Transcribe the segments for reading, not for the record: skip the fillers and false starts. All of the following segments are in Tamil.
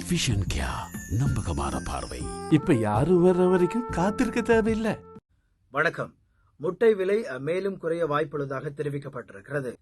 விஷன் கியா, நம்பகமான பார்வை. இப்ப யாரும் வர்ற வரைக்கும் காத்திருக்க தேவையில்லை. வணக்கம். முட்டை விலை மேலும் குறைய வாய்ப்புள்ளதாக தெரிவிக்கப்பட்டிருக்கிறது.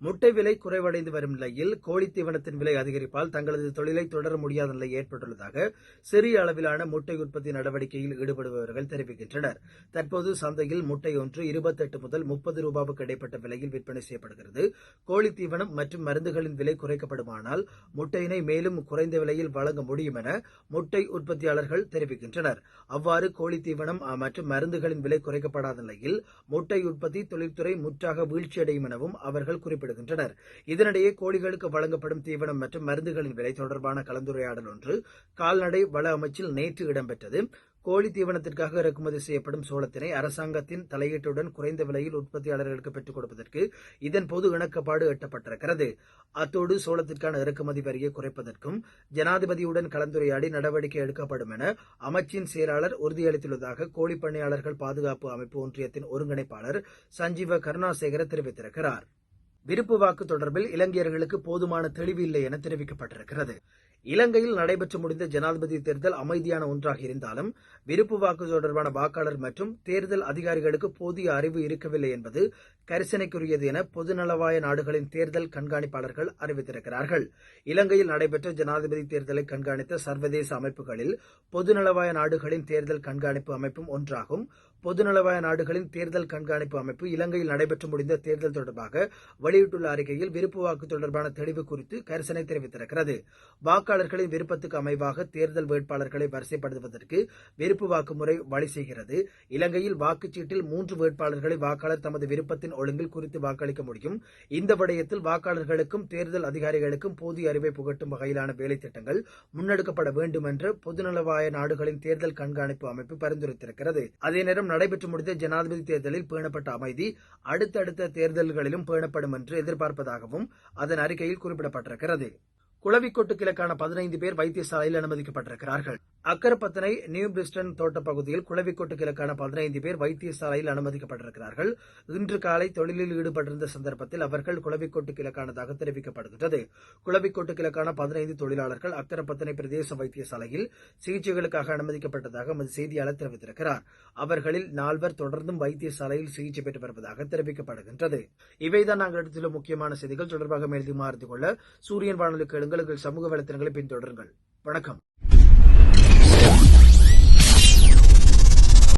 முட்டை விலை குறைவடைந்து வரும் நிலையில் கோழி தீவனத்தின் விலை அதிகரிப்பால் தங்களது தொழிலை தொடர முடியாத நிலை ஏற்பட்டுள்ளதாக சிறிய அளவிலான முட்டை உற்பத்தி நடவடிக்கையில் ஈடுபடுபவர்கள் தெரிவிக்கின்றனர். தற்போது சந்தையில் முட்டை ஒன்று 28 முதல் 30 ரூபாவுக்கு இடைப்பட்ட விலையில் விற்பனை செய்யப்படுகிறது. கோழி தீவனம் மற்றும் மருந்துகளின் விலை குறைக்கப்படுமானால் முட்டையினை மேலும் குறைந்த விலையில் வழங்க முடியும் என முட்டை உற்பத்தியாளர்கள் தெரிவிக்கின்றனர். அவ்வாறு கோழி தீவனம் மற்றும் மருந்துகளின் விலை குறைக்கப்படாத நிலையில் முட்டை உற்பத்தி தொழில்துறை முற்றாக வீழ்ச்சியடையும் எனவும் அவர்கள் குறிப்பிட்டனர். இதனிடையே கோழிகளுக்கு வழங்கப்படும் தீவனம் மற்றும் மருந்துகளின் விலை தொடர்பான கலந்துரையாடல் ஒன்று கால்நடை வள அமைச்சில் நேற்று இடம்பெற்றது. கோழி தீவனத்திற்காக இறக்குமதி செய்யப்படும் சோளத்தினை அரசாங்கத்தின் தலையீட்டுடன் குறைந்த விலையில் உற்பத்தியாளர்களுக்கு பெற்றுக் கொடுப்பதற்கு இதன்போது இணக்கப்பாடு எட்டப்பட்டிருக்கிறது. அத்தோடு சோளத்திற்கான இறக்குமதி வரியை குறைப்பதற்கும் ஜனாதிபதியுடன் கலந்துரையாடி நடவடிக்கை எடுக்கப்படும் என அமைச்சின் செயலாளர் உறுதியளித்துள்ளதாக கோழி பண்ணையாளர்கள் பாதுகாப்பு அமைப்பு ஒன்றியத்தின் ஒருங்கிணைப்பாளர் சஞ்சீவ கருணாசேகர தெரிவித்திருக்கிறார். விருப்பு வாக்கு தொடர்பில் இலங்கையர்களுக்கு போதுமான தெளிவு இல்லை என தெரிவிக்கப்பட்டிருக்கிறது. இலங்கையில் நடைபெற்று முடிந்த ஜனாதிபதி தேர்தல் அமைதியான ஒன்றாக இருந்தாலும் விருப்பு வாக்கு தொடர்பான வாக்காளர் மற்றும் தேர்தல் அதிகாரிகளுக்கு போதிய அறிவு இருக்கவில்லை என்பது கரிசனைக்குரியது என பொதுநலவாய நாடுகளின் தேர்தல் கண்காணிப்பாளர்கள் அறிவித்திருக்கிறார்கள். இலங்கையில் நடைபெற்ற ஜனாதிபதி தேர்தலை கண்காணித்த சர்வதேச அமைப்புகளில் பொதுநலவாய நாடுகளின் தேர்தல் கண்காணிப்பு அமைப்பும் ஒன்றாகும். பொதுநலவாய நாடுகளின் தேர்தல் கண்காணிப்பு அமைப்பு இலங்கையில் நடைபெற்று முடிந்த தேர்தல் தொடர்பாக வெளியிட்டுள்ள அறிக்கையில் விருப்பு வாக்கு தொடர்பான தெளிவு குறித்து கரிசனை தெரிவித்திருக்கிறது. வாக்காளர்களின் விருப்பத்துக்கு அமைவாக தேர்தல் வேட்பாளர்களை வரிசைப்படுத்துவதற்கு விருப்பு வாக்கு முறை வழி செய்கிறது. இலங்கையில் வாக்குச்சீட்டில் 3 வேட்பாளர்களை வாக்காளர் தமது விருப்பத்தின் ஒழுங்கில் குறித்து வாக்களிக்க முடியும். இந்த விடயத்தில் வாக்காளர்களுக்கும் தேர்தல் அதிகாரிகளுக்கும் போதிய அறிவை புகட்டும் வகையிலான வேலை திட்டங்கள் முன்னெடுக்கப்பட வேண்டும் என்று பொதுநலவாய நாடுகளின் தேர்தல் கண்காணிப்பு அமைப்பு பரிந்துரைத்திருக்கிறது. அதே நேரம் நடைபெற்று முடிந்த ஜனாதிபதி தேர்தலில் பேணப்பட்ட அமைதி அடுத்தடுத்த தேர்தல்களிலும் பேணப்படும் என்று எதிர்பார்ப்பதாகவும் அதன் அறிக்கையில் குறிப்பிடப்பட்டிருக்கிறது. குளவிக்கொட்டு கிழக்கான 15 பேர் வைத்தியசாலையில் அனுமதிக்கப்பட்டிருக்கிறார்கள். அக்கரப்பத்தனை நியூ பிரிஸ்டன் தோட்ட பகுதியில் குளவிக்கொட்டு கிழக்கான 15 பேர் வைத்தியசாலையில் அனுமதிக்கப்பட்டிருக்கிறார்கள். இன்று காலை தொழிலில் ஈடுபட்டிருந்த சந்தர்ப்பத்தில் அவர்கள் குளவிக்கொட்டு கிழக்கானதாக தெரிவிக்கப்படுகிறது. குளவிக்கொட்டு கிழக்கான 15 தொழிலாளர்கள் அக்கரப்பத்தனை பிரதேச வைத்தியசாலையில் சிகிச்சைகளுக்காக அனுமதிக்கப்பட்டதாக எமது செய்தியாளர் தெரிவித்திருக்கிறார். அவர்களில் 4 தொடர்ந்தும் வைத்தியசாலையில் சிகிச்சை பெற்று வருவதாக தெரிவிக்கப்படுகின்றது. இவைதான் நாங்கள் எடுத்துள்ள முக்கியமான செய்திகள். தொடர்பாக மேலும் அறிந்து கொள்ள சூரியன் வானொலிக்கு எங்கள் சமூக வலைத்தளங்களை பின்தொடருங்கள். வணக்கம்.